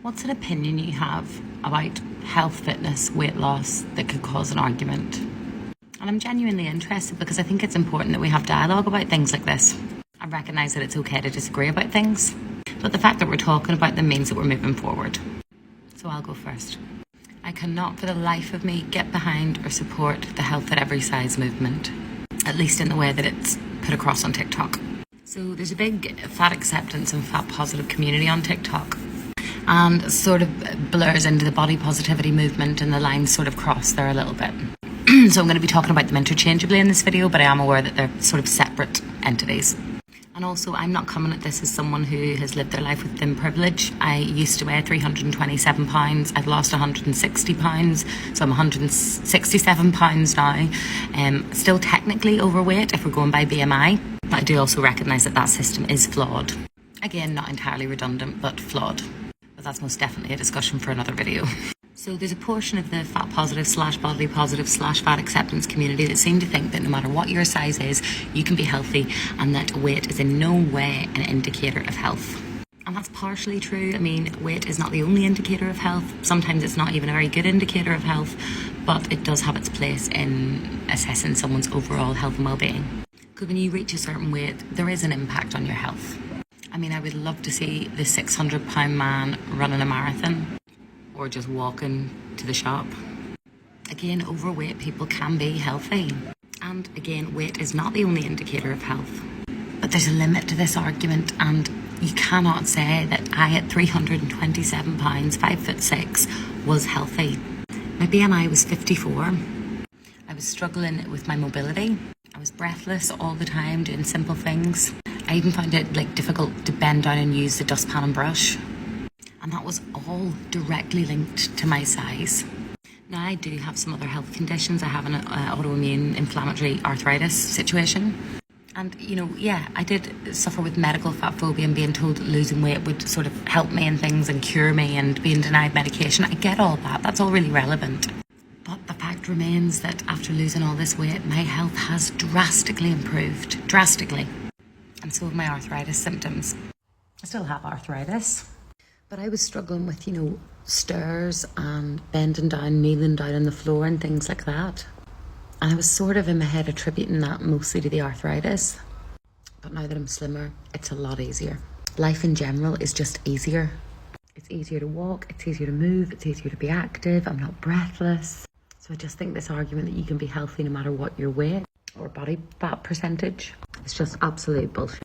What's an opinion you have about health, fitness, weight loss that could cause an argument? And I'm genuinely interested because I think it's important that we have dialogue about things like this. I recognise that it's okay to disagree about things, but the fact that we're talking about them means that we're moving forward. So I'll go first. I cannot for the life of me get behind or support the health at every size movement, at least in the way that it's put across on TikTok. So there's a big fat acceptance and fat positive community on TikTok, and sort of blurs into the body positivity movement, and the lines sort of cross there a little bit. So I'm going to be talking about them interchangeably in this video, but I am aware that they're sort of separate entities. And also, I'm not coming at this as someone who has lived their life with thin privilege. I used to weigh 327 pounds. I've lost 160 pounds, so I'm 167 pounds now. Still technically overweight if we're going by BMI, but I do also recognise that that system is flawed. Again, not entirely redundant, but flawed. But that's most definitely a discussion for another video. So there's a portion of the fat positive / body positive / fat acceptance community that seem to think that no matter what your size is, you can be healthy, and that weight is in no way an indicator of health. And that's partially true. I mean, weight is not the only indicator of health. Sometimes it's not even a very good indicator of health, but it does have its place in assessing someone's overall health and well-being. Because when you reach a certain weight, there is an impact on your health. I mean, I would love to see the 600-pound man running a marathon, or just walking to the shop. Again, overweight people can be healthy. And again, weight is not the only indicator of health. But there's a limit to this argument, and you cannot say that I, at 327 pounds, 5'6", was healthy. My BMI was 54. I was struggling with my mobility. I was breathless all the time, doing simple things. I even found it difficult to bend down and use the dustpan and brush. And that was all directly linked to my size. Now, I do have some other health conditions. I have an autoimmune inflammatory arthritis situation. And, I did suffer with medical fat phobia, and being told that losing weight would sort of help me and things and cure me, and being denied medication. I get all that. That's all really relevant. But the fact remains that after losing all this weight, my health has drastically improved. Drastically. And so have my arthritis symptoms. I still have arthritis. But I was struggling with, stairs and bending down, kneeling down on the floor and things like that. And I was sort of in my head attributing that mostly to the arthritis. But now that I'm slimmer, it's a lot easier. Life in general is just easier. It's easier to walk, it's easier to move, it's easier to be active, I'm not breathless. So I just think this argument that you can be healthy no matter what your weight or body fat percentage, it's just absolute bullshit.